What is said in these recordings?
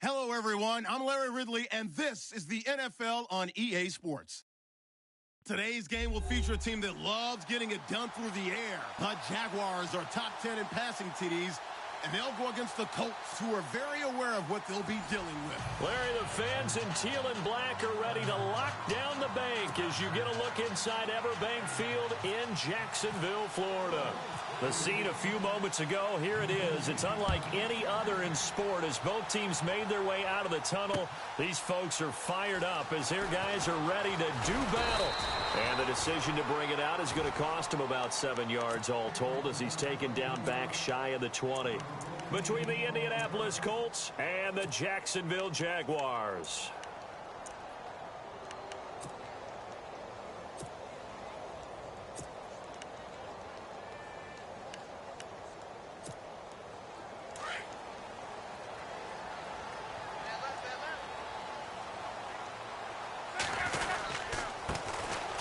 Hello, everyone. I'm Larry Ridley, and this is the NFL on EA Sports. Today's game will feature a team that loves getting it done through the air. The Jaguars are top 10 in passing TDs, and they'll go against the Colts, who are very aware of what they'll be dealing with. Larry, the fans in teal and black are ready to lock down the bank as you get a look inside Everbank Field in Jacksonville, Florida. The scene a few moments ago, here it is. It's unlike any other in sport as both teams made their way out of the tunnel. These folks are fired up as their guys are ready to do battle. And the decision to bring it out is going to cost him about 7 yards all told as he's taken down back shy of the 20. Between the Indianapolis Colts and the Jacksonville Jaguars.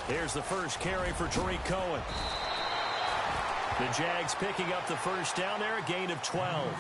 Here's the first carry for Tariq Cohen. The Jags picking up the first down there, a gain of 12.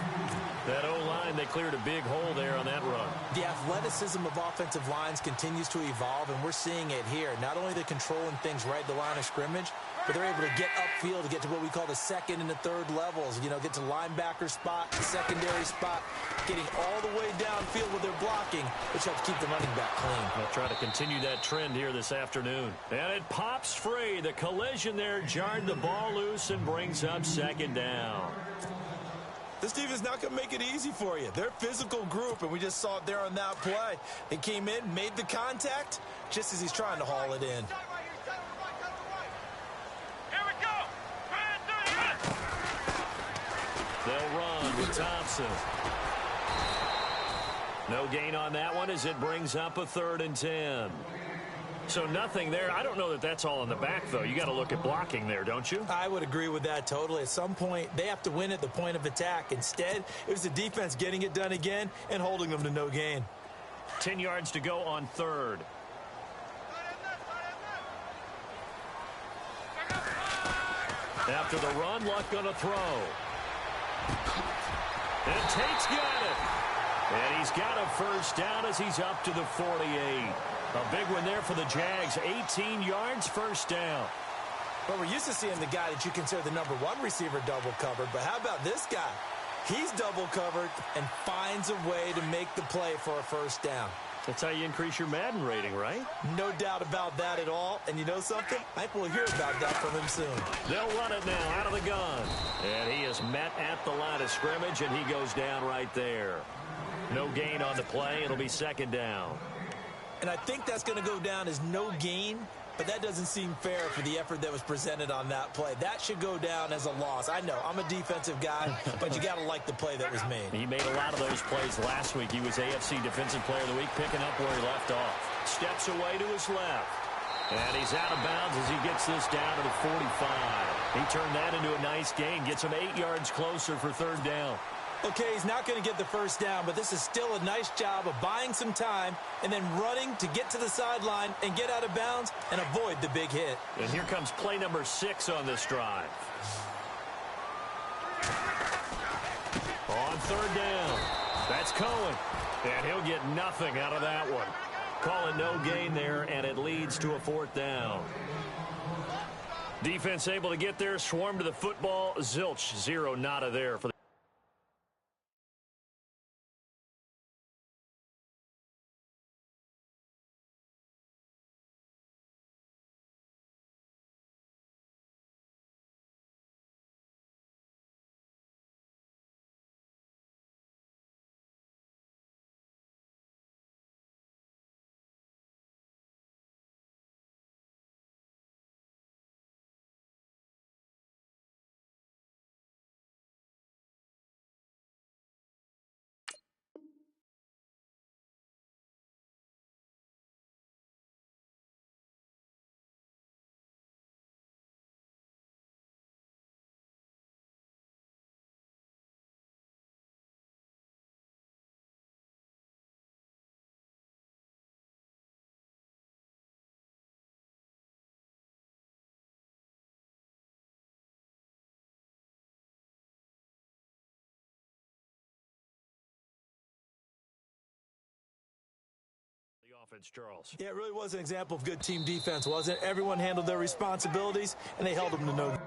That O-line, they cleared a big hole there on that run. The athleticism of offensive lines continues to evolve, and we're seeing it here. Not only they're controlling things right at the line of scrimmage, but they're able to get upfield to get to what we call the second and the third levels. You know, get to linebacker spot, the secondary spot, getting all the way downfield with their blocking, which helps keep the running back clean. They'll try to continue that trend here this afternoon. And it pops free. The collision there jarred the ball loose and brings up second down. This team is not going to make it easy for you. They're a physical group, and we just saw it there on that play. They came in, made the contact, just as he's trying to haul it in. They'll run with Thompson. No gain on that one as it brings up a 3rd and 10. So nothing there. I don't know that that's all in the back, though. You got to look at blocking there, don't you? I would agree with that totally. At some point, they have to win at the point of attack. Instead, it was the defense getting it done again and holding them to no gain. 10 yards to go on 3rd. After the run, Luck going to throw. And Tate's got it. And he's got a first down as he's up to the 48. A big one there for the Jags. 18 yards, first down. Well, we're used to seeing the guy that you consider the #1 receiver double covered. But how about this guy? He's double covered and finds a way to make the play for a first down. That's how you increase your Madden rating, right? No doubt about that at all. And you know something? I think we'll hear about that from him soon. They'll run it now out of the gun. And he is met at the line of scrimmage, and he goes down right there. No gain on the play. It'll be second down. And I think that's going to go down as no gain, but that doesn't seem fair for the effort that was presented on that play. That should go down as a loss. I know, I'm a defensive guy, but you got to like the play that was made. He made a lot of those plays last week. He was AFC Defensive Player of the Week, picking up where he left off. Steps away to his left. And he's out of bounds as he gets this down to the 45. He turned that into a nice gain, gets him 8 yards closer for 3rd down. Okay, he's not going to get the first down, but this is still a nice job of buying some time and then running to get to the sideline and get out of bounds and avoid the big hit. And here comes play number 6 on this drive. On 3rd down, that's Cohen. And he'll get nothing out of that one. Call it no gain there, and it leads to a 4th down. Defense able to get there, swarm to the football. Zilch, 0 nada there for the offense, Charles. Yeah, it really was an example of good team defense, wasn't it? Everyone handled their responsibilities, and they held them to no.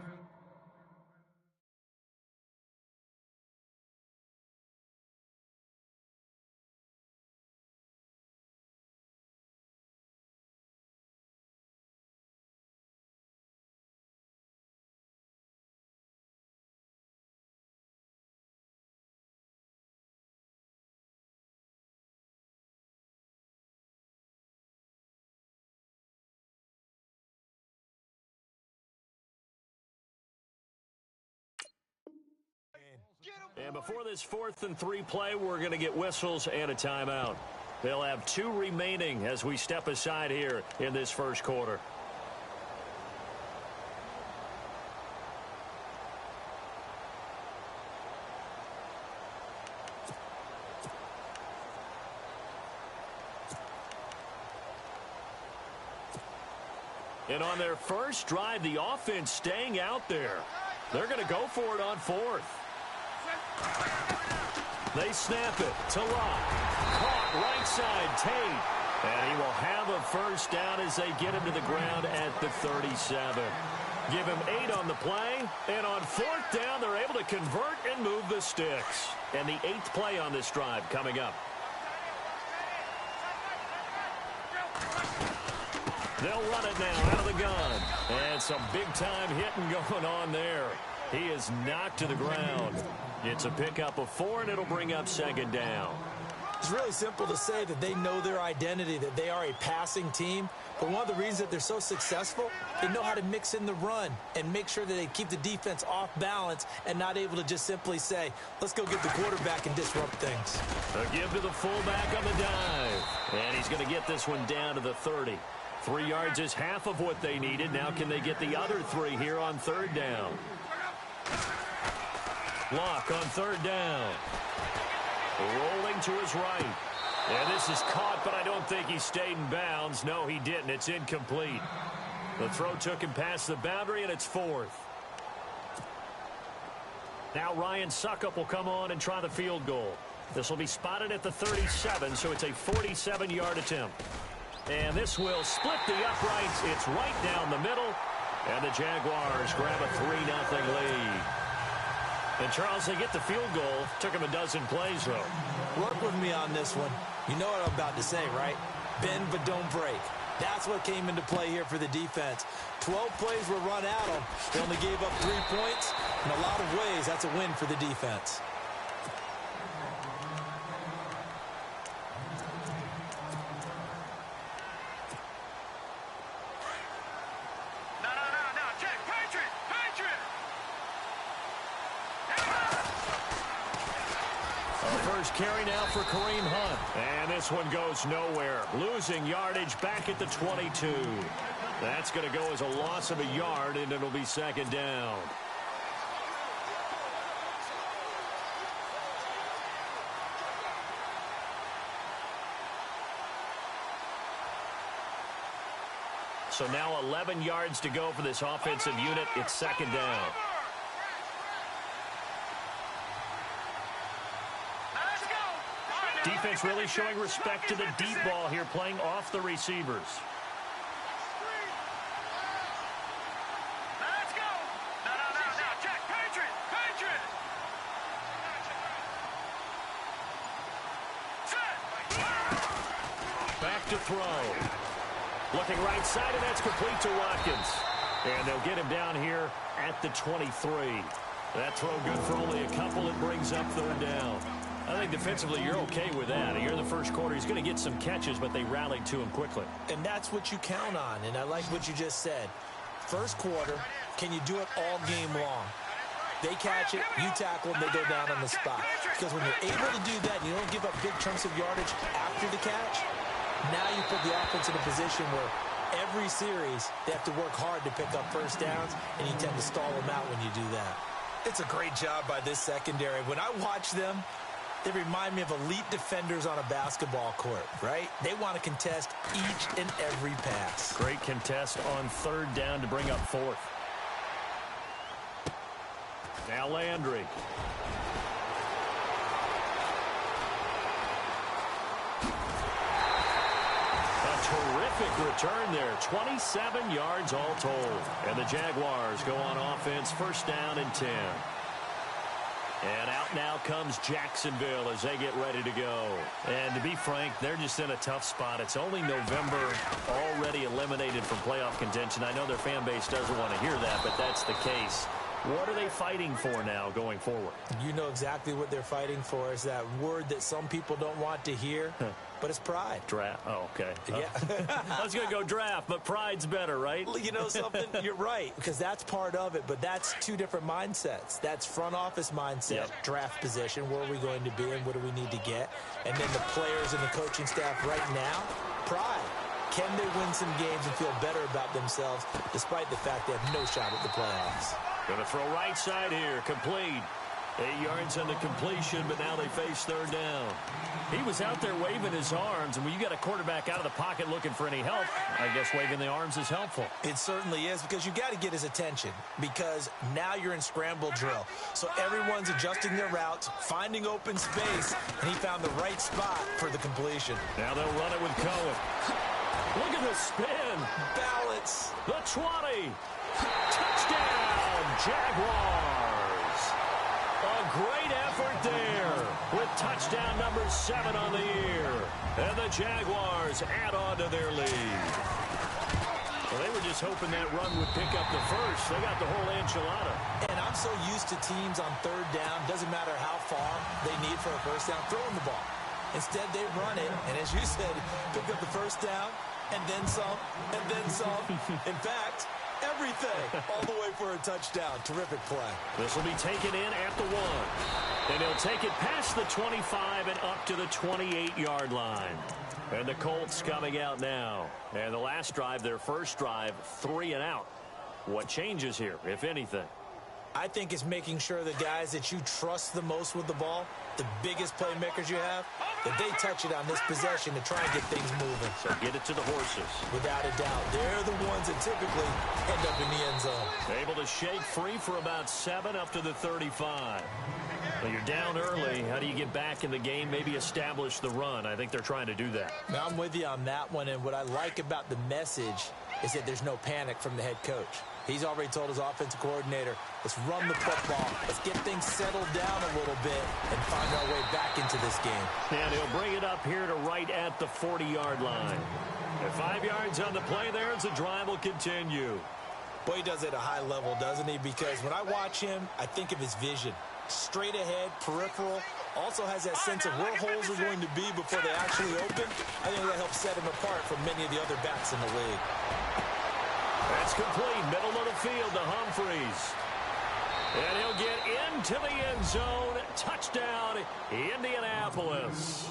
And before this 4th and 3 play, we're going to get whistles and a timeout. They'll have 2 remaining as we step aside here in this first quarter. And on their first drive, the offense staying out there. They're going to go for it on 4th. They snap it to Locke. Caught right side, Tate. And he will have a first down as they get him to the ground at the 37. Give him 8 on the play. And on 4th down, they're able to convert and move the sticks. And the 8th play on this drive coming up. They'll run it now out of the gun. And some big-time hitting going on there. He is knocked to the ground. It's a pickup of 4, and it'll bring up 2nd down. It's really simple to say that they know their identity, that they are a passing team. But one of the reasons that they're so successful, they know how to mix in the run and make sure that they keep the defense off balance and not able to just simply say, let's go get the quarterback and disrupt things. A give to the fullback on the dive. And he's going to get this one down to the 30. 3 yards is half of what they needed. Now can they get the other 3 here on 3rd down? Locke on 3rd down. Rolling to his right. And this is caught, but I don't think he stayed in bounds. No, he didn't. It's incomplete. The throw took him past the boundary, and it's 4th. Now Ryan Suckup will come on and try the field goal. This will be spotted at the 37, so it's a 47-yard attempt. And this will split the uprights. It's right down the middle. And the Jaguars grab a 3-0 lead. And, Charles, they get the field goal. Took him a dozen plays, though. Work with me on this one. You know what I'm about to say, right? Bend but don't break. That's what came into play here for the defense. 12 plays were run at them. They only gave up 3 points. In a lot of ways, that's a win for the defense. Carry now for Kareem Hunt. And this one goes nowhere. Losing yardage back at the 22. That's going to go as a loss of a yard, and it'll be 2nd down. So now 11 yards to go for this offensive unit. It's 2nd down. Defense really showing respect to the deep ball here, playing off the receivers. Let's go. No, check. Patriot. Back to throw. Looking right side, and that's complete to Watkins. And they'll get him down here at the 23. That throw good for only a couple. It brings up 3rd down. I think defensively you're okay with that. Here in the first quarter, he's going to get some catches, but they rallied to him quickly. And that's what you count on, and I like what you just said. First quarter, can you do it all game long? They catch it, you tackle them, they go down on the spot. Because when you're able to do that, you don't give up big chunks of yardage after the catch, now you put the offense in a position where every series they have to work hard to pick up first downs, and you tend to stall them out when you do that. It's a great job by this secondary. When I watch them, they remind me of elite defenders on a basketball court, right? They want to contest each and every pass. Great contest on 3rd down to bring up 4th. Now Landry. Terrific return there. 27 yards all told. And the Jaguars go on offense, first down and 10. And out now comes Jacksonville as they get ready to go. And to be frank, they're just in a tough spot. It's only November, already eliminated from playoff contention. I know their fan base doesn't want to hear that, but that's the case. What are they fighting for now going forward? You know exactly what they're fighting for. Is that word that some people don't want to hear, but it's pride. Draft. Oh, okay. Yeah. I was going to go draft, but pride's better, right? You know something? You're right, because that's part of it, but that's two different mindsets. That's front office mindset, draft position, where are we going to be and what do we need to get? And then the players and the coaching staff right now, pride. Can they win some games and feel better about themselves despite the fact they have no shot at the playoffs? Going to throw right side here, complete. 8 yards on the completion, but now they face third down. He was out there waving his arms, and when you got a quarterback out of the pocket looking for any help, I guess waving the arms is helpful. It certainly is, because you got to get his attention, because now you're in scramble drill. So everyone's adjusting their routes, finding open space, and he found the right spot for the completion. Now they'll run it with Cohen. Look at the spin. Balance. The 20. Touchdown, Jaguars. A great effort there with touchdown number 7 on the year. And the Jaguars add on to their lead. Well, they were just hoping that run would pick up the first. They got the whole enchilada. And I'm so used to teams on third down, doesn't matter how far they need for a first down, throwing the ball. Instead, they run it, and as you said, pick up the first down, and then some, and then some. In fact, everything all the way for a touchdown. Terrific play. This will be taken in at the 1. And he'll take it past the 25 and up to the 28-yard line. And the Colts coming out now. And the last drive, their first drive, 3 and out. What changes here, if anything? I think it's making sure the guys that you trust the most with the ball, the biggest playmakers you have, that they touch it on this possession to try and get things moving. So get it to the horses. Without a doubt. They're the ones that typically end up in the end zone. Able to shake free for about 7 up to the 35. Well, you're down early. How do you get back in the game, maybe establish the run? I think they're trying to do that. Now, I'm with you on that one, and what I like about the message is that there's no panic from the head coach. He's already told his offensive coordinator, let's run the football. Let's get things settled down a little bit and find our way back into this game. And he'll bring it up here to right at the 40-yard line. And 5 yards on the play there as the drive will continue. Boy, he does it at a high level, doesn't he? Because when I watch him, I think of his vision. Straight ahead, peripheral, also has that sense of where holes are going to be before they actually open. I think that helps set him apart from many of the other backs in the league. That's complete. Middle of the field to Humphreys. And he'll get into the end zone. Touchdown, Indianapolis.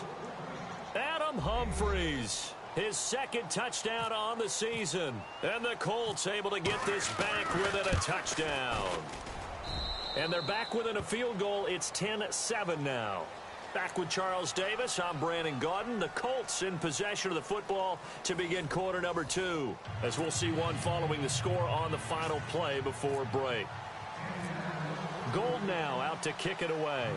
Adam Humphreys, his second touchdown on the season. And the Colts able to get this back within a touchdown. And they're back within a field goal. It's 10-7 now. Back with Charles Davis, I'm Brandon Gaudin. The Colts in possession of the football to begin quarter number 2. As we'll see one following the score on the final play before break. Gold now out to kick it away.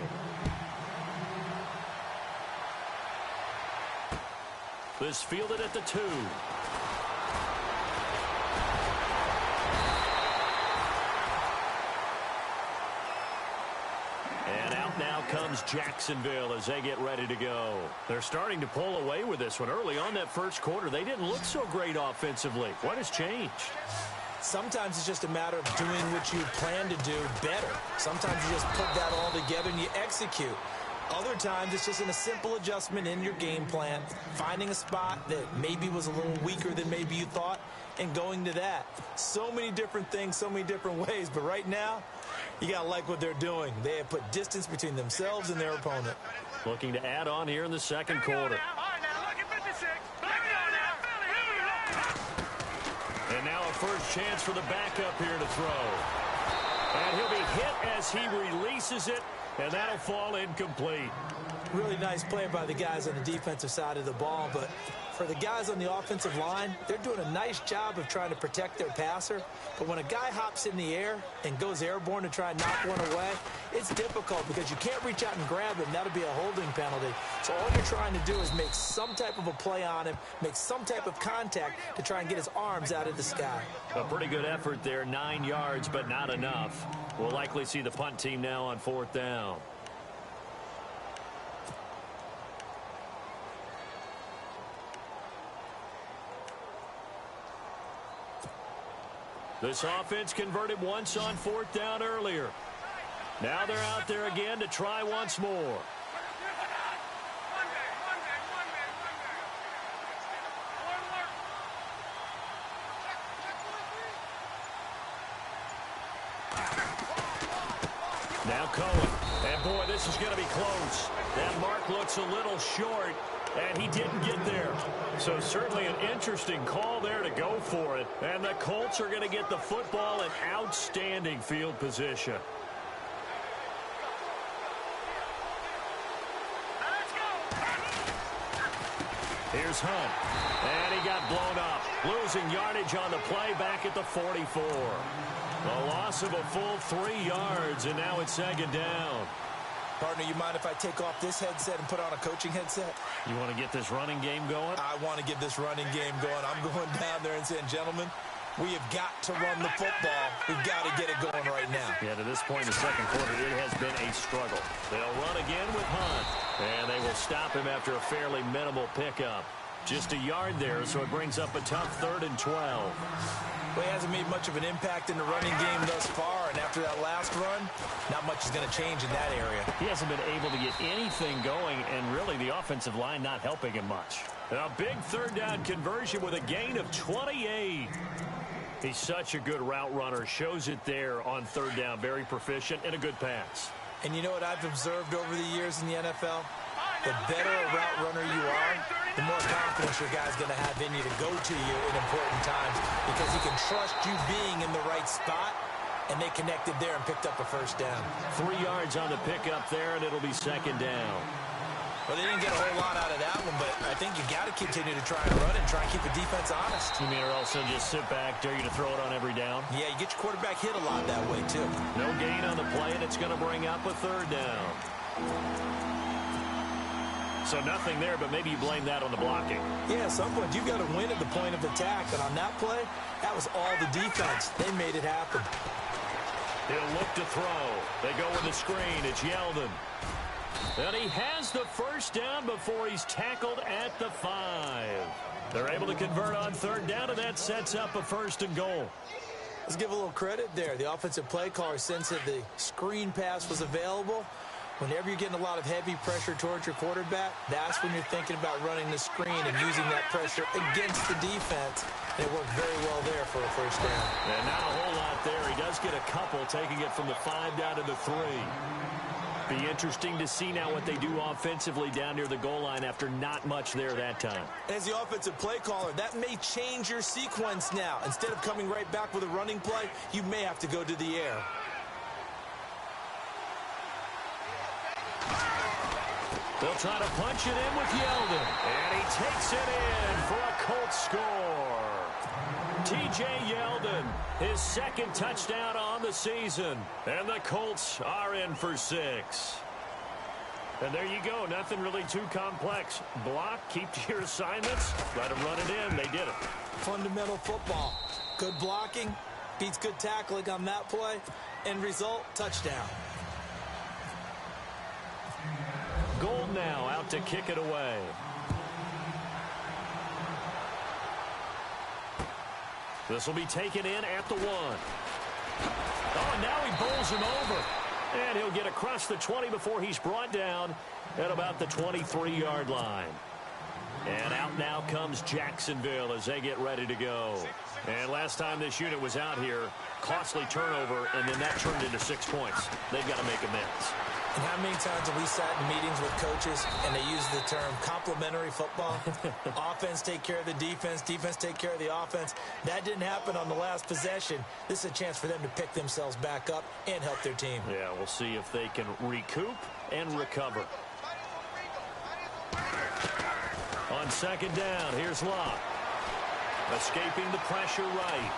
This fielded at the 2. And out now comes Jacksonville as they get ready to go. They're starting to pull away with this one. Early on that first quarter, they didn't look so great offensively. What has changed? Sometimes it's just a matter of doing what you plan to do better. Sometimes you just put that all together and you execute. Other times it's just in a simple adjustment in your game plan, finding a spot that maybe was a little weaker than maybe you thought, and going to that. So many different things, so many different ways, but right now, you got to like what they're doing. They have put distance between themselves and their opponent. Looking to add on here in the second quarter. And now a first chance for the backup here to throw. And he'll be hit as he releases it, and that'll fall incomplete. Really nice play by the guys on the defensive side of the ball, but for the guys on the offensive line, they're doing a nice job of trying to protect their passer. But when a guy hops in the air and goes airborne to try and knock one away, it's difficult because you can't reach out and grab him. That'll be a holding penalty. So all you're trying to do is make some type of a play on him, make some type of contact to try and get his arms out of the sky. A pretty good effort there, 9 yards, but not enough. We'll likely see the punt team now on 4th down. This offense converted once on 4th down earlier. Now they're out there again to try once more. Now Cohen. And boy, this is going to be close. That mark looks a little short, and he didn't get there. So certainly an interesting call there to go for it. And the Colts are going to get the football in outstanding field position. Here's Hunt. And he got blown up. Losing yardage on the play back at the 44. A loss of a full 3 yards, and now it's 2nd down. Partner, you mind if I take off this headset and put on a coaching headset? You want to get this running game going? I want to get this running game going. I'm going down there and saying, gentlemen, we have got to run the football. We've got to get it going right now. Yeah, to this point in the second quarter, it has been a struggle. They'll run again with Hunt, and they will stop him after a fairly minimal pickup. Just a yard there, so it brings up a tough 3rd and 12. Well, he hasn't made much of an impact in the running game thus far, and after that last run, not much is going to change in that area. He hasn't been able to get anything going, and really the offensive line not helping him much. A big 3rd down conversion with a gain of 28. He's such a good route runner. Shows it there on 3rd down. Very proficient and a good pass. And you know what I've observed over the years in the NFL? The better a route runner you are, the more confidence your guy's going to have in you to go to you in important times because he can trust you being in the right spot, and they connected there and picked up a 1st down. 3 yards on the pickup there, and it'll be 2nd down. Well, they didn't get a whole lot out of that one, but I think you got to continue to try and run and try and keep the defense honest. You mean or also just sit back, dare you to throw it on every down? Yeah, you get your quarterback hit a lot that way, too. No gain on the play, and it's going to bring up a 3rd down. So nothing there, but maybe you blame that on the blocking. Yeah, at some point, you've got to win at the point of attack. And on that play, that was all the defense. They made it happen. He'll look to throw. They go with the screen. It's Yeldon. And he has the 1st down before he's tackled at the 5. They're able to convert on 3rd down, and that sets up a 1st and goal. Let's give a little credit there. The offensive play caller sensed that the screen pass was available. Whenever you're getting a lot of heavy pressure towards your quarterback, that's when you're thinking about running the screen and using that pressure against the defense. And it worked very well there for a 1st down. And not a whole lot there. He does get a couple, taking it from the 5 down to the 3. Be interesting to see now what they do offensively down near the goal line after not much there that time. As the offensive play caller, that may change your sequence now. Instead of coming right back with a running play, you may have to go to the air. They'll try to punch it in with Yeldon. And he takes it in for a Colts score. T.J. Yeldon, his 2nd touchdown on the season. And the Colts are in for 6. And there you go. Nothing really too complex. Block, keep to your assignments, let them run it in. They did it. Fundamental football. Good blocking, beats good tackling on that play. End result, touchdown. Gold now out to kick it away. This will be taken in at the 1. Oh, now he bowls him over. And he'll get across the 20 before he's brought down at about the 23-yard line. And out now comes Jacksonville as they get ready to go. And last time this unit was out here, costly turnover, and then that turned into 6 points. They've got to make amends. And how many times have we sat in meetings with coaches and they use the term complementary football? Offense take care of the defense, defense take care of the offense. That didn't happen on the last possession. This is a chance for them to pick themselves back up and help their team. Yeah, we'll see if they can recoup and recover. On second down, here's Locke. Escaping the pressure right.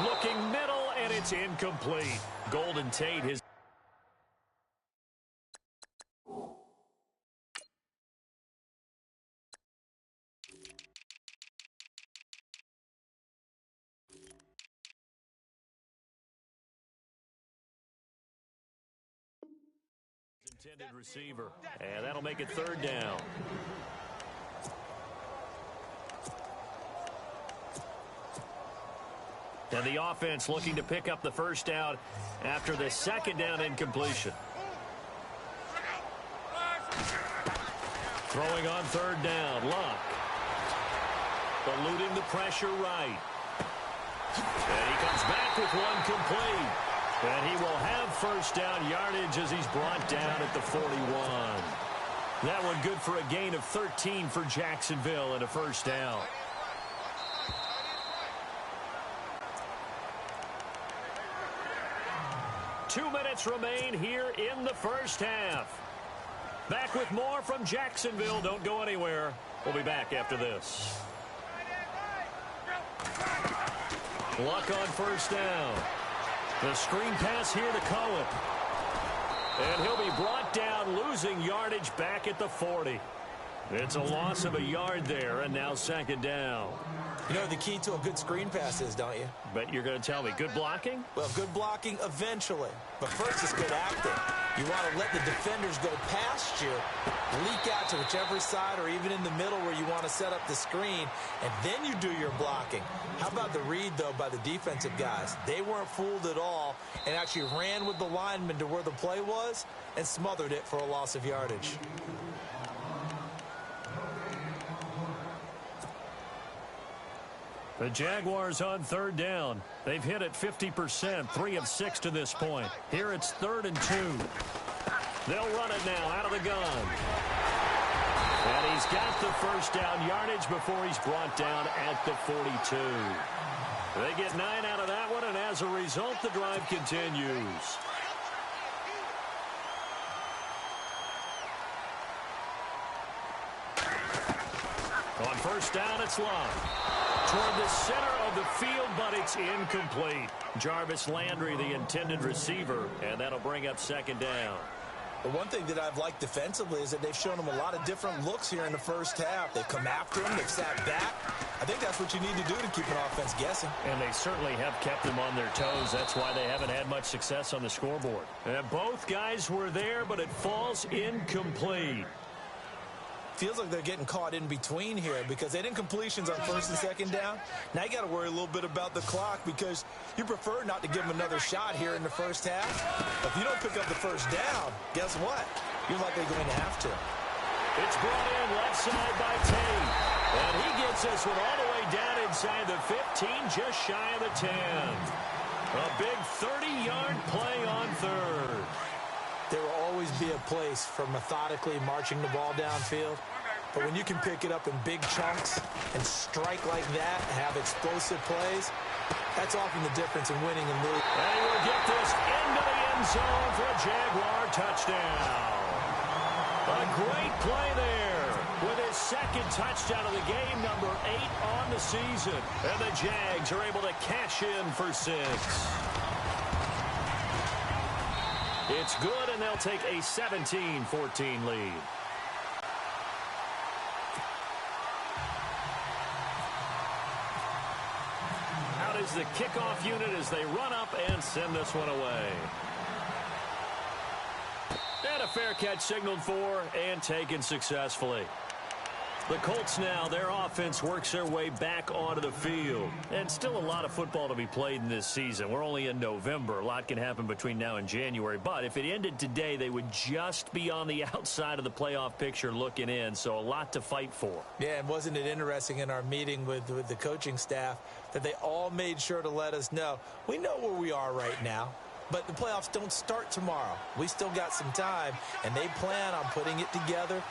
Looking middle, and it's incomplete. Golden Tate has... intended receiver, and that'll make it third down. And the offense looking to pick up the first down after the second down incompletion. Throwing on third down, Locke. Eluding the pressure right. And he comes back with one complete. And he will have first down yardage as he's brought down at the 41. That one good for a gain of 13 for Jacksonville and a first down. Two minutes remain here in the first half. Back with more from Jacksonville. Don't go anywhere. We'll be back after this. Luck on first down. The screen pass here to Cohen. And he'll be brought down, losing yardage back at the 40. It's a loss of a yard there, and now second down. You know what the key to a good screen pass is, don't you? Bet you're going to tell me. Good blocking? Well, good blocking eventually. But first, it's good acting. You want to let the defenders go past you, leak out to whichever side or even in the middle where you want to set up the screen, and then you do your blocking. How about the read, though, by the defensive guys? They weren't fooled at all and actually ran with the lineman to where the play was and smothered it for a loss of yardage. The Jaguars on third down. They've hit it 50%, 3 of 6 to this point. Here it's 3rd and 2. They'll run it now out of the gun. And he's got the first down yardage before he's brought down at the 42. They get 9 out of that one, and as a result, the drive continues. On first down, it's Locke. Toward the center of the field, but it's incomplete. Jarvis Landry, the intended receiver, and that'll bring up second down. The one thing that I've liked defensively is that they've shown him a lot of different looks here in the first half. They've come after him. They've sat back. I think that's what you need to do to keep an offense guessing. And they certainly have kept them on their toes. That's why they haven't had much success on the scoreboard. And both guys were there, but it falls incomplete. Feels like they're getting caught in between here because they didn't completions on first and second down. Now you got to worry a little bit about the clock because you prefer not to give them another shot here in the first half. But if you don't pick up the first down, guess what? You're likely going to have to. It's brought in left side by Tate. And he gets this one all the way down inside the 15, just shy of the 10. A big 30-yard play on third. There will always be a place for methodically marching the ball downfield. But when you can pick it up in big chunks and strike like that, have explosive plays, that's often the difference in winning and losing. And he will get this into the end zone for a Jaguar touchdown. A great play there with his second touchdown of the game, number 8 on the season. And the Jags are able to cash in for 6. It's good, and they'll take a 17-14 lead. Out is the kickoff unit as they run up and send this one away. And a fair catch signaled for and taken successfully. The Colts now, their offense works their way back onto the field. And still a lot of football to be played in this season. We're only in November. A lot can happen between now and January. But if it ended today, they would just be on the outside of the playoff picture looking in. So a lot to fight for. Yeah, and wasn't it interesting in our meeting with the coaching staff that they all made sure to let us know, we know where we are right now. But the playoffs don't start tomorrow. We still got some time, and they plan on putting it together,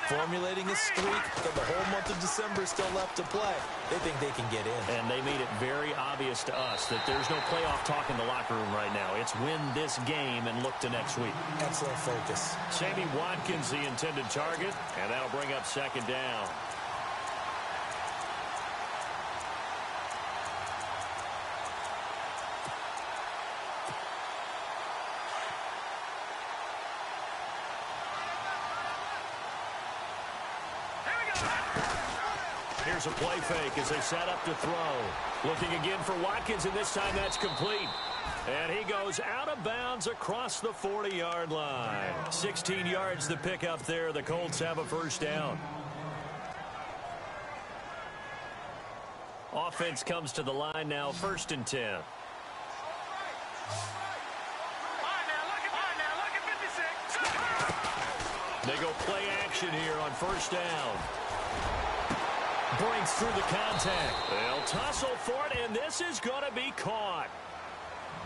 formulating a streak, that the whole month of December is still left to play. They think they can get in. And they made it very obvious to us that there's no playoff talk in the locker room right now. It's win this game and look to next week. Excellent focus. Sammy Watkins, the intended target, and that'll bring up second down. Here's a play fake as they set up to throw. Looking again for Watkins, and this time that's complete. And he goes out of bounds across the 40-yard line. 16 yards to pick up there. The Colts have a first down. Offense comes to the line now, 1st and 10. They go play action here on first down. Breaks through the contact. They'll tussle for it, and this is going to be caught.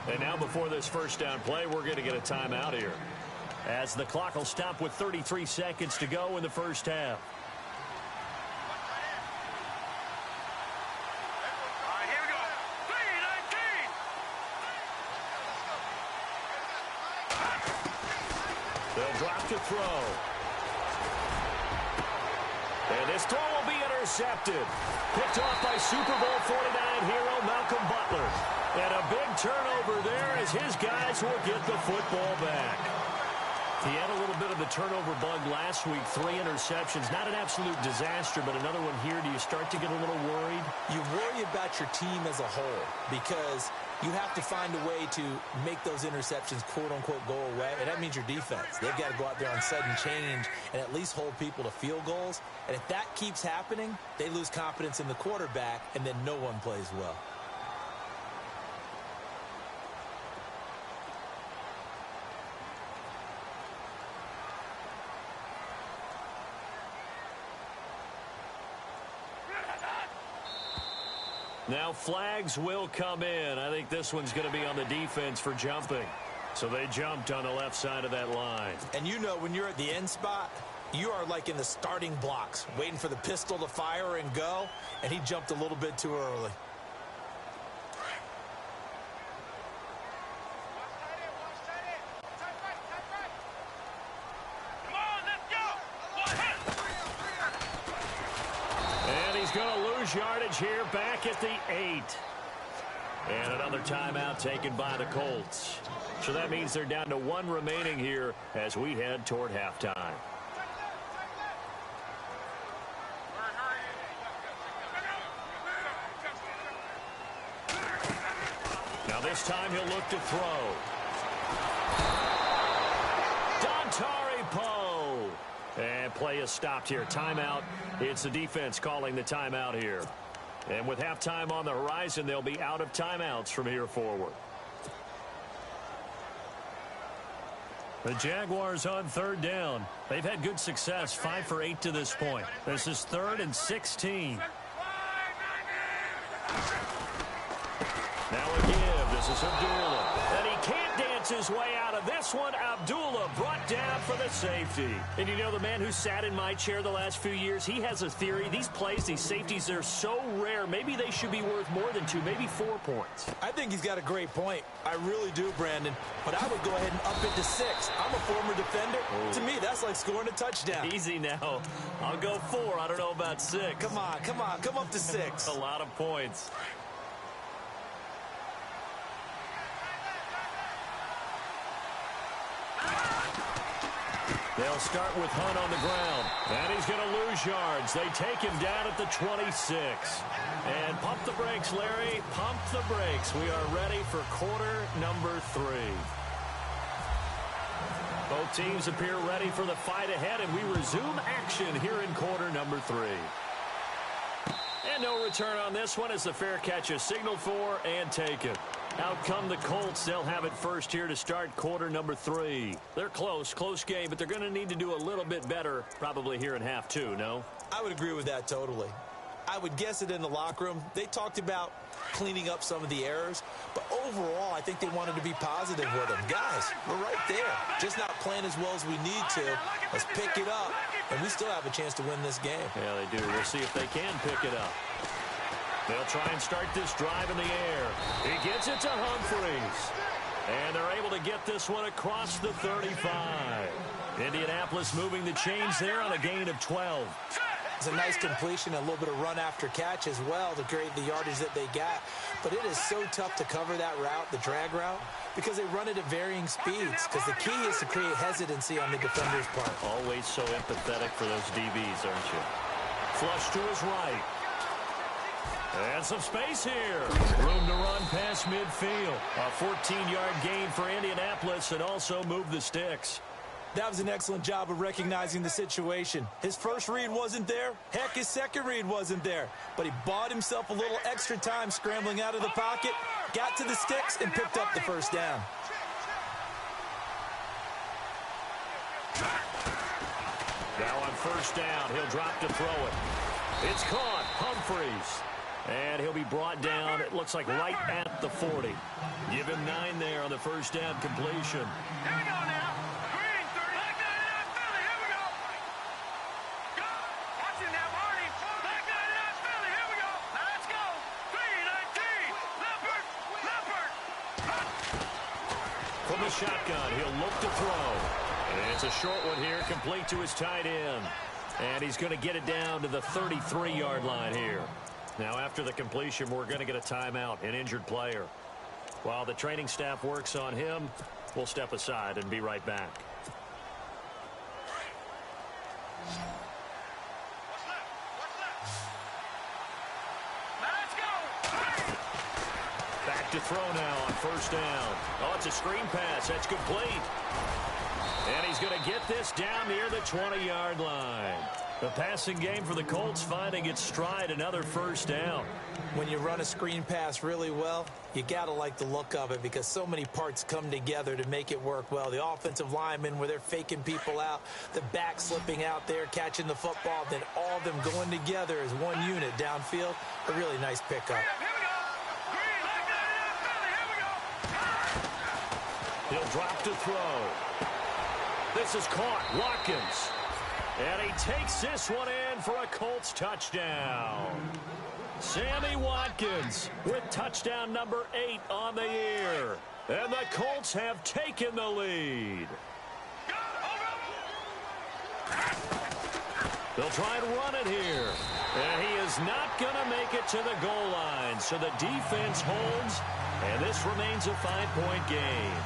And now before this first down play, we're going to get a timeout here, as the clock will stop with 33 seconds to go in the first half. All right, here we go. 3-19. They'll drop to throw. And this throw will be intercepted. Picked off by Super Bowl 49 hero Malcolm Butler. And a big turnover there as his guys will get the football back. He had a little bit of the turnover bug last week. 3 interceptions. Not an absolute disaster, but another one here. Do you start to get a little worried? You worry about your team as a whole because you have to find a way to make those interceptions, quote-unquote, go away. And that means your defense. They've got to go out there on sudden change and at least hold people to field goals. And if that keeps happening, they lose confidence in the quarterback, and then no one plays well. Now flags will come in. I think this one's going to be on the defense for jumping. So they jumped on the left side of that line. And you know when you're at the end spot, you are like in the starting blocks, waiting for the pistol to fire and go, and he jumped a little bit too early. Come on, let's go. And he's going to lose yardage here back at the 8. And another timeout taken by the Colts. So that means they're down to 1 remaining here as we head toward halftime. Now this time he'll look to throw. Dontari Poe. And play is stopped here. Timeout. It's the defense calling the timeout here. And with halftime on the horizon, they'll be out of timeouts from here forward. The Jaguars on 3rd down. They've had good success, 5 for 8 to this point. This is 3rd and 16. Now a give. This is Abdullah. And he can't dance his way out of this one. Abdullah brought down for the safety. And you know, the man who sat in my chair the last few years, he has a theory. These plays, these safeties, they're so rare. Maybe they should be worth more than 2, maybe 4 points. I think he's got a great point. I really do, Brandon. But I would go ahead and up it to 6. I'm a former defender. Ooh. To me, that's like scoring a touchdown. Easy now. I'll go 4. I don't know about 6. Come on. Come up to 6. A lot of points. They'll start with Hunt on the ground. And he's going to lose yards. They take him down at the 26. And pump the brakes, Larry. Pump the brakes. We are ready for quarter number 3. Both teams appear ready for the fight ahead, and we resume action here in quarter number 3. And no return on this one as the fair catch is signaled for and taken. Out come the Colts. They'll have it first here to start quarter number 3. They're close game, but they're going to need to do a little bit better probably here in half 2, no? I would agree with that totally. I would guess it in the locker room. They talked about cleaning up some of the errors. But overall, I think they wanted to be positive with him. Guys, we're right there. Just not playing as well as we need to. Let's pick it up, and we still have a chance to win this game. Yeah, they do. We'll see if they can pick it up. They'll try and start this drive in the air. He gets it to Humphries. And they're able to get this one across the 35. Indianapolis moving the chains there on a gain of 12. It's a nice completion, a little bit of run after catch as well to create the yardage that they got. But it is so tough to cover that route, the drag route, because they run it at varying speeds. Because the key is to create hesitancy on the defender's part. Always so empathetic for those DBs, aren't you? Flush to his right. And some space here. Room to run past midfield. A 14-yard gain for Indianapolis and also move the sticks. That was an excellent job of recognizing the situation. His first read wasn't there. Heck, his second read wasn't there. But he bought himself a little extra time scrambling out of the pocket, got to the sticks, and picked up the first down. Now on first down, he'll drop to throw it. It's caught. Humphries. And he'll be brought down, it looks like right at the 40. Give him 9 there on the first down completion. Here we go now. Green, 30. Back line it out, Philly. Here we go. Go. Watch it now, Marty. Back line it out, Philly. Here we go. Now let's go. 3-19. Leopard. Leopard. From the shotgun, he'll look to throw. And it's a short one here, complete to his tight end. And he's going to get it down to the 33-yard line here. Now, after the completion, we're going to get a timeout, an injured player. While the training staff works on him, we'll step aside and be right back. Let's go. Back to throw now on first down. Oh, it's a screen pass. That's complete. And he's going to get this down near the 20-yard line. The passing game for the Colts finding its stride, another first down. When you run a screen pass really well, you got to like the look of it because so many parts come together to make it work well. The offensive linemen where they're faking people out, the back slipping out there, catching the football, then all of them going together as one unit downfield. A really nice pickup. Here we go. Green, back line it out, Philly. Here we go. He'll drop to throw. This is caught. Watkins. And he takes this one in for a Colts touchdown. Sammy Watkins with touchdown number 8 on the year. And the Colts have taken the lead. They'll try and run it here. And he is not going to make it to the goal line. So the defense holds, and this remains a 5-point game.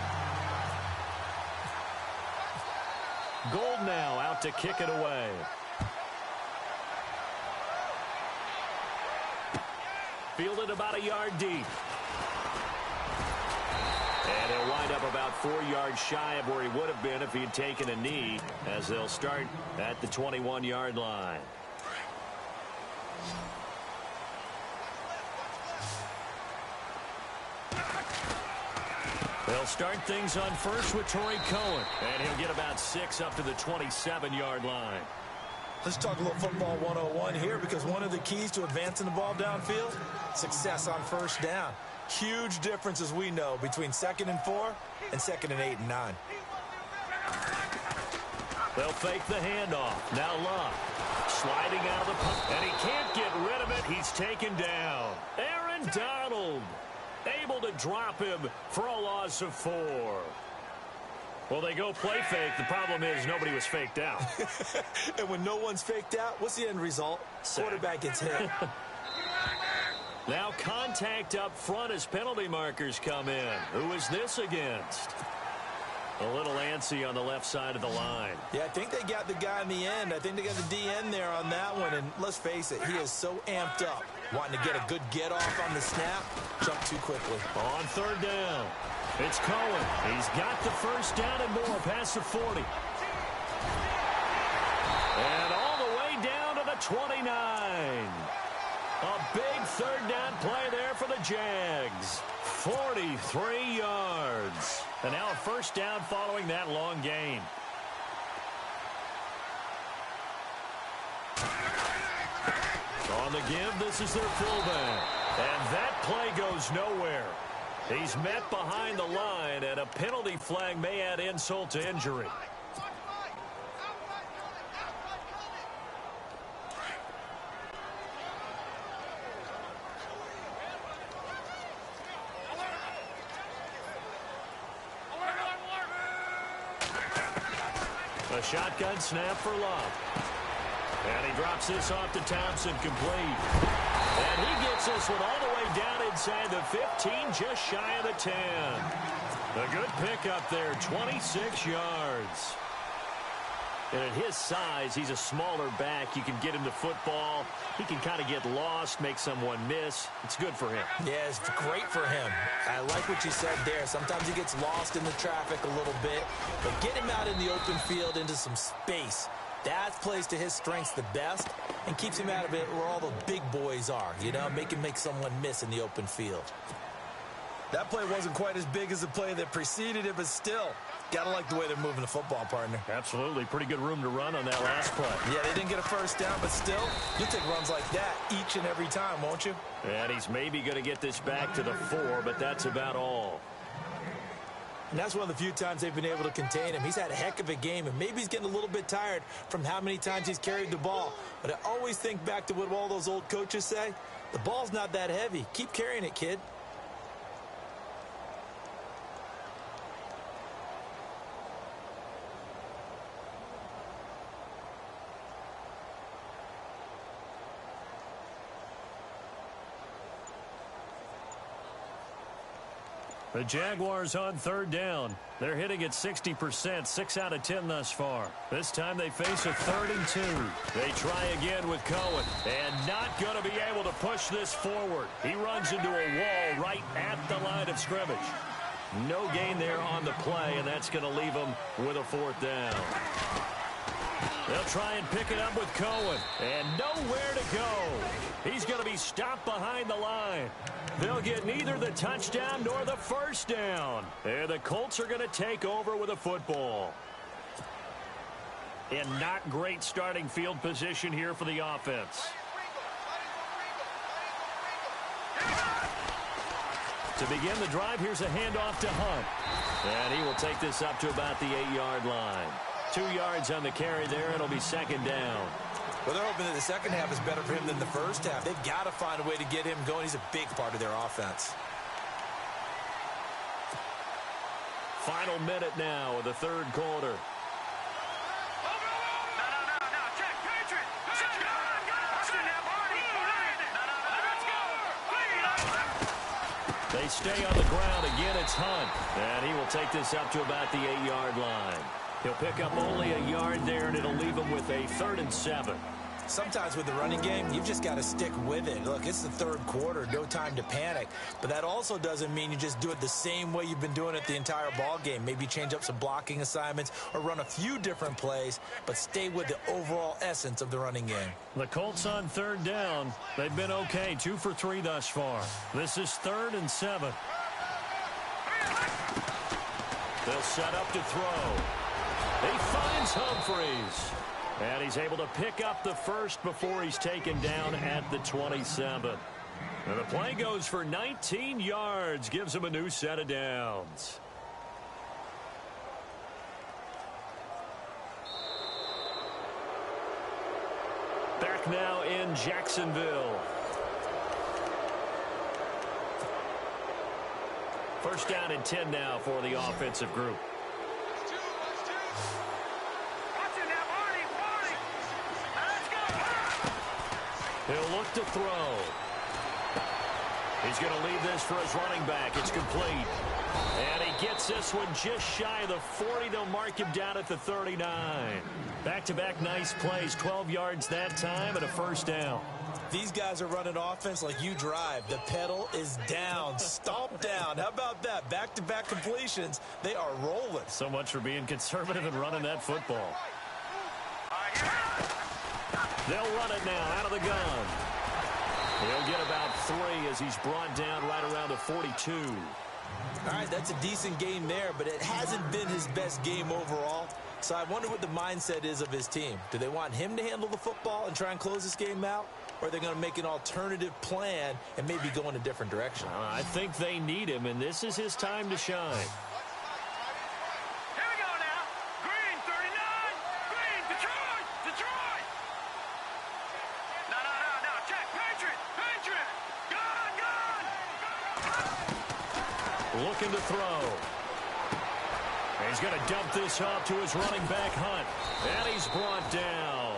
Gold now out to kick it away. Fielded about a yard deep. And he'll wind up about 4 yards shy of where he would have been if he had taken a knee, as they'll start at the 21-yard line. They'll start things on first with Torrey Cohen. And he'll get about 6 up to the 27-yard line. Let's talk a little football 101 here because one of the keys to advancing the ball downfield, success on first down. Huge difference, as we know, between 2nd and 4 and 2nd and 8 and 9. They'll fake the handoff. Now Luck sliding out of the punt. And he can't get rid of it. He's taken down. Aaron Donald able to drop him for a loss of 4. Well, they go play fake. The problem is nobody was faked out. And when no one's faked out, what's the end result? Quarterback gets hit. Now contact up front as penalty markers come in. Who is this against? A little antsy on the left side of the line. Yeah, I think they got the guy in the end. I think they got the DN there on that one. And let's face it, he is so amped up, wanting to get a good get off on the snap, jump too quickly. On third down, it's Cohen. He's got the first down and more past the 40. And all the way down to the 29. A big third down play there for the Jags. 43 yards. And now a first down following that long gain. On the give, this is their fullback. And that play goes nowhere. He's met behind the line, and a penalty flag may add insult to injury. A shotgun snap for Love. And he drops this off to Thompson, complete. And he gets this one all the way down inside the 15, just shy of the 10. A good pickup there, 26 yards. And at his size, he's a smaller back. You can get him to football. He can kind of get lost, make someone miss. It's good for him. Yeah, it's great for him. I like what you said there. Sometimes he gets lost in the traffic a little bit. But get him out in the open field into some space. That plays to his strengths the best and keeps him out of it where all the big boys are, you know, make him make someone miss in the open field. That play wasn't quite as big as the play that preceded it, but still, gotta like the way they're moving the football, partner. Absolutely. Pretty good room to run on that last play. Yeah, they didn't get a first down, but still, you'll take runs like that each and every time, won't you? And he's maybe going to get this back to the 4, but that's about all. And that's one of the few times they've been able to contain him. He's had a heck of a game, and maybe he's getting a little bit tired from how many times he's carried the ball. But I always think back to what all those old coaches say. The ball's not that heavy. Keep carrying it, kid. The Jaguars on third down. They're hitting at 60%, 6 out of 10 thus far. This time they face a 3rd and 2. They try again with Cohen, and not going to be able to push this forward. He runs into a wall right at the line of scrimmage. No gain there on the play, and that's going to leave him with a 4th down. They'll try and pick it up with Cohen, and nowhere to go. He's going to be stopped behind the line. They'll get neither the touchdown nor the first down. And the Colts are going to take over with a football. And not great starting field position here for the offense. To begin the drive, here's a handoff to Hunt. And he will take this up to about the 8-yard line. 2 yards on the carry there. It'll be 2nd down. Well, they're hoping that the second half is better for him than the first half. They've got to find a way to get him going. He's a big part of their offense. Final minute now of the 3rd quarter. They stay on the ground. Again, it's Hunt. And he will take this up to about the 8-yard line. He'll pick up only a yard there, and it'll leave him with a 3rd and 7. Sometimes with the running game, you've just got to stick with it. Look, it's the 3rd quarter, no time to panic. But that also doesn't mean you just do it the same way you've been doing it the entire ball game. Maybe change up some blocking assignments or run a few different plays, but stay with the overall essence of the running game. The Colts on 3rd down. They've been okay, 2 for 3 thus far. This is 3rd and 7. They'll set up to throw. He finds Humphries. And he's able to pick up the first before he's taken down at the 27. And the play goes for 19 yards. Gives him a new set of downs. Back now in Jacksonville. First down and 10 now for the offensive group. He'll look to throw. He's going to leave this for his running back. It's complete. And he gets this one just shy of the 40. They'll mark him down at the 39. Back-to-back nice plays. 12 yards that time and a first down. These guys are running offense like you drive. The pedal is down. Stomp down. How about that? Back-to-back completions. They are rolling. So much for being conservative and running that football. They'll run it now out of the gun. He'll get about 3 as he's brought down right around the 42. All right, that's a decent game there, but it hasn't been his best game overall. So I wonder what the mindset is of his team. Do they want him to handle the football and try and close this game out? or they're going to make an alternative plan and maybe go in a different direction. I think they need him, and this is his time to shine. Here we go now. Green, 39. Green, Detroit. Detroit. No. Check. Patriot. Gun. Looking to throw. He's going to dump this off to his running back, Hunt. And he's brought down.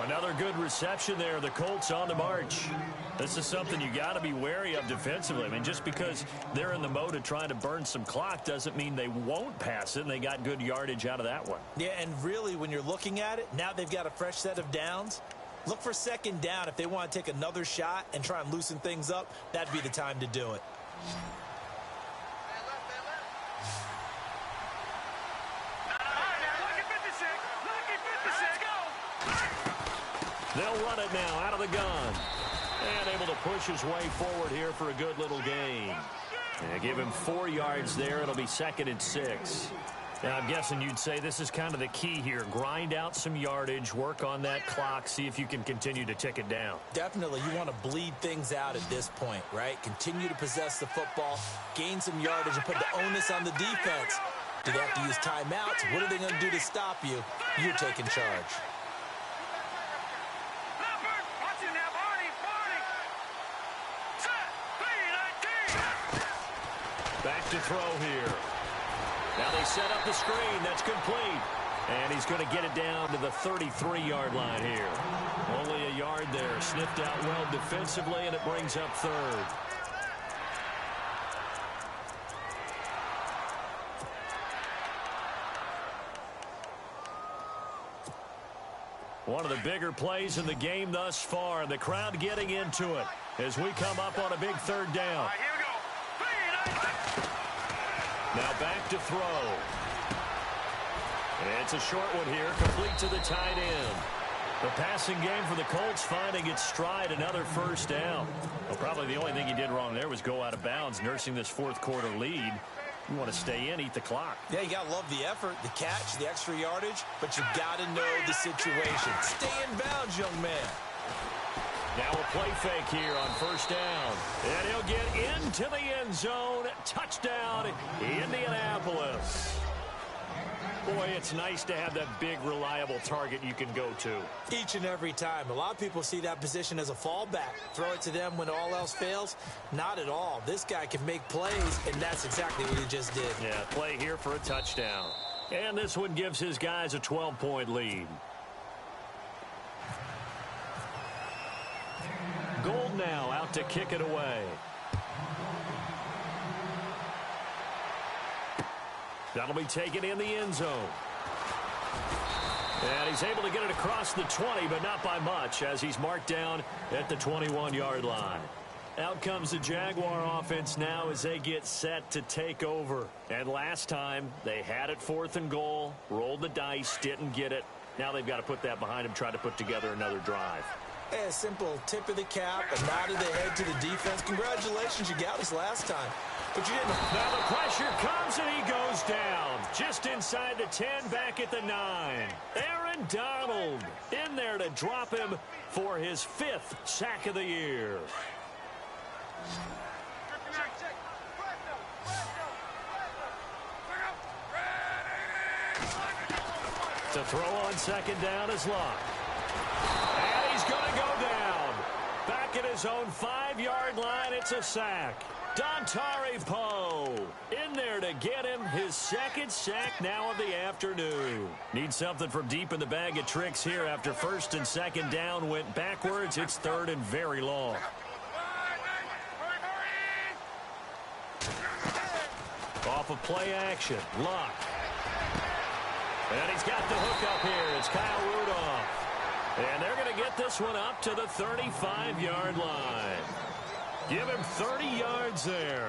Another good reception there. The Colts on the march. This is something you got to be wary of defensively. I mean, just because they're in the mode of trying to burn some clock doesn't mean they won't pass it, and they got good yardage out of that one. Yeah, and really, when you're looking at it, now they've got a fresh set of downs. Look for second down. If they want to take another shot and try and loosen things up, that'd be the time to do it. They'll run it now out of the gun. And able to push his way forward here for a good little gain. And give him 4 yards there. It'll be 2nd and 6. Now, I'm guessing you'd say this is kind of the key here. Grind out some yardage, work on that clock, see if you can continue to tick it down. Definitely. You want to bleed things out at this point, right? Continue to possess the football, gain some yardage, and put the onus on the defense. Do they have to use timeouts? What are they going to do to stop you? You're taking charge. Back to throw here. Now they set up the screen. That's complete. And he's going to get it down to the 33-yard line here. Only a yard there. Sniffed out well defensively, and it brings up 3rd. One of the bigger plays in the game thus far, and the crowd getting into it as we come up on a big 3rd down. All right, here we go. Now back to throw. And it's a short one here, complete to the tight end. The passing game for the Colts finding its stride, another 1st down. Well, probably the only thing he did wrong there was go out of bounds, nursing this 4th quarter lead. You want to stay in, eat the clock. Yeah, you got to love the effort, the catch, the extra yardage, but you got to know the situation. Stay in bounds, young man. Now a play fake here on 1st down. And he'll get into the end zone. Touchdown, Indianapolis. Boy, it's nice to have that big, reliable target you can go to. Each and every time. A lot of people see that position as a fallback. Throw it to them when all else fails. Not at all. This guy can make plays, and that's exactly what he just did. Yeah, play here for a touchdown. And this one gives his guys a 12-point lead. Gold now out to kick it away. That'll be taken in the end zone. And he's able to get it across the 20, but not by much, as he's marked down at the 21-yard line. Out comes the Jaguar offense now as they get set to take over. And last time, they had it 4th and goal, rolled the dice, didn't get it. Now they've got to put that behind them, try to put together another drive. A simple tip of the cap, a nod of the head to the defense. Congratulations, you got us last time. But you didn't. Now the pressure comes and he goes down. Just inside the 10, back at the 9. Aaron Donald in there to drop him for his 5th sack of the year. To throw on 2nd down is Luck. And he's going to go down. Back at his own 5-yard line, it's a sack. Dontari Poe in there to get him his 2nd sack now of the afternoon. Needs something from deep in the bag of tricks here after 1st and 2nd down went backwards. It's 3rd and very long. Off of play action, Luck. And he's got the hook up here. It's Kyle Rudolph. And they're going to get this one up to the 35-yard line. Give him 30 yards there.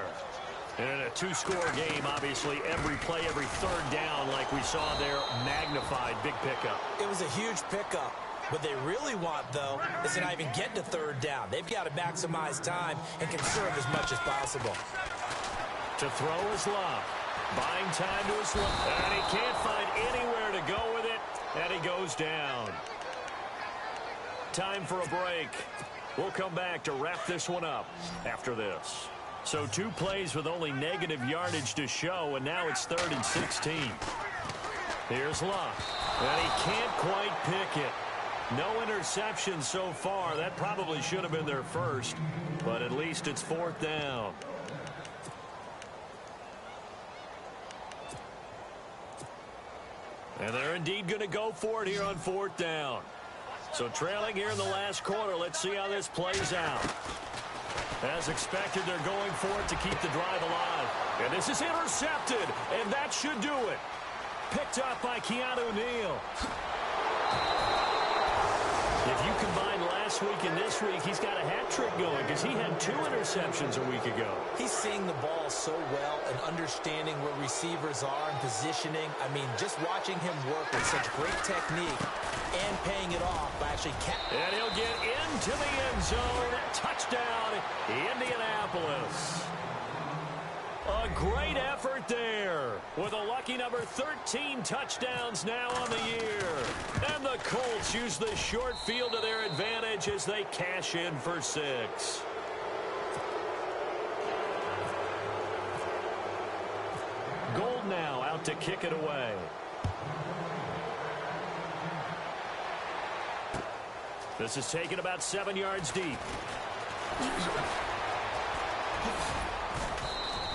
And in a 2-score game, obviously, every play, every 3rd down, like we saw there, magnified. Big pickup. It was a huge pickup. What they really want, though, is to not even get to 3rd down. They've got to maximize time and conserve as much as possible. To throw is Luck. Buying time to his left. And he can't find anywhere to go with it. And he goes down. Time for a break. We'll come back to wrap this one up after this. So 2 plays with only negative yardage to show, and now it's 3rd and 16. Here's Luck, and he can't quite pick it. No interceptions so far. That probably should have been their first, but at least it's 4th down. And they're indeed going to go for it here on 4th down. So trailing here in the last quarter. Let's see how this plays out. As expected, they're going for it to keep the drive alive. And this is intercepted, and that should do it. Picked up by Keanu Neal. If you combine last week and this week, he's got a hat trick going because he had 2 interceptions a week ago. He's seeing the ball so well and understanding where receivers are and positioning. I mean, just watching him work with such great technique and paying it off by actually catching. And he'll get into the end zone. Touchdown, Indianapolis. A great effort there with a lucky number 13 touchdowns now on the year. And the Colts use the short field to their advantage as they cash in for 6. Gold now out to kick it away. This is taken about 7 yards deep.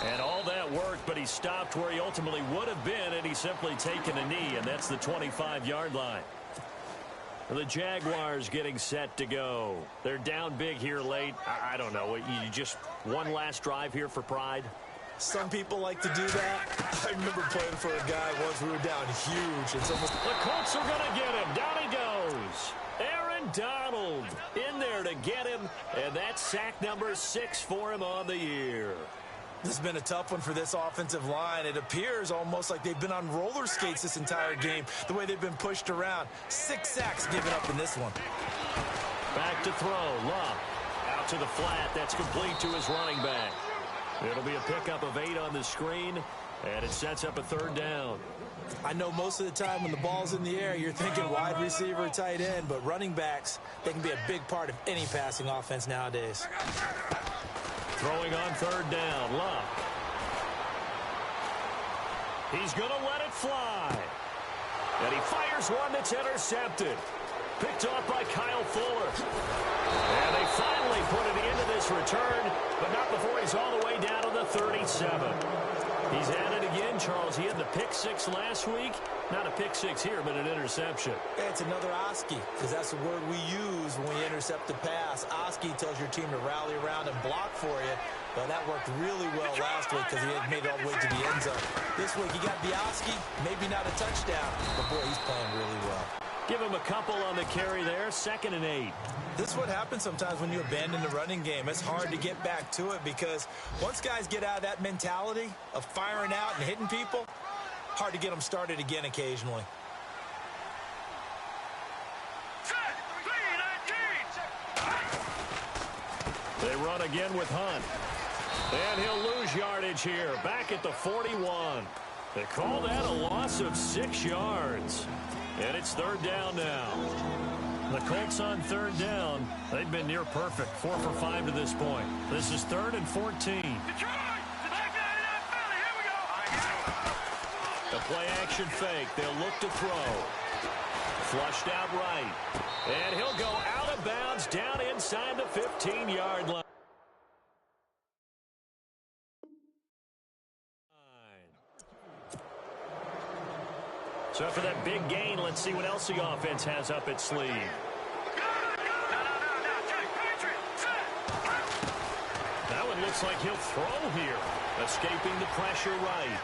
And all that worked, but he stopped where he ultimately would have been, and he's simply taken a knee, and that's the 25-yard line. The Jaguars getting set to go. They're down big here late. I don't know. You just one last drive here for pride? Some people like to do that. I remember playing for a guy once. We were down huge. It's almost... The Colts are going to get him. Down he goes. Aaron Donald in there to get him, and that's sack number 6 for him on the year. This has been a tough one for this offensive line. It appears almost like they've been on roller skates this entire game, the way they've been pushed around. 6 sacks given up in this one. Back to throw. Luck out to the flat. That's complete to his running back. It'll be a pickup of 8 on the screen, and it sets up a 3rd down. I know most of the time when the ball's in the air, you're thinking wide receiver, tight end, but running backs, they can be a big part of any passing offense nowadays. Throwing on 3rd down, Luck. He's going to let it fly. And he fires one that's intercepted. Picked off by Kyle Fuller. And they finally put it into this return, but not before he's all the way down to the 37. He's at it again, Charles. He had the pick 6 last week. Not a pick 6 here, but an interception. It's another Oski, because that's the word we use when we intercept the pass. Oski tells your team to rally around and block for you. But that worked really well last week because he had made it all the way to the end zone. This week he got the Oski, maybe not a touchdown, but boy, he's playing really well. Give him a couple on the carry there, 2nd and 8. This is what happens sometimes when you abandon the running game. It's hard to get back to it because once guys get out of that mentality of firing out and hitting people, hard to get them started again occasionally. They run again with Hunt. And he'll lose yardage here, back at the 41. They call that a loss of 6 yards. And it's 3rd down now. The Colts on 3rd down. They've been near perfect, 4 for 5 to this point. This is 3rd and 14. The play action fake. They'll look to throw. Flushed out right. And he'll go out of bounds down inside the 15-yard line. So after that big gain, let's see what else the offense has up its sleeve. That one looks like he'll throw here. Escaping the pressure right.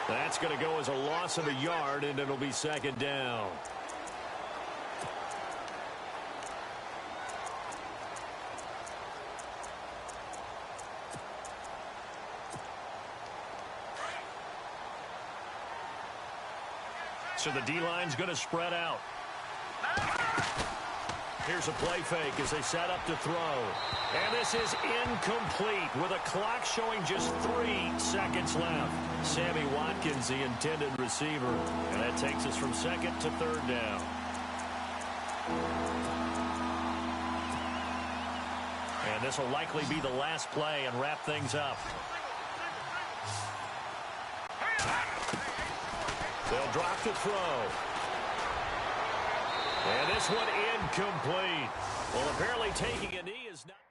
That's going to go as a loss of a yard, and it'll be 2nd down. So the D-line's going to spread out. Here's a play fake as they set up to throw. And this is incomplete with a clock showing just 3 seconds left. Sammy Watkins, the intended receiver. And that takes us from 2nd to 3rd down. And this will likely be the last play and wrap things up. They'll drop to throw. And this one incomplete. Well, apparently taking a knee is not...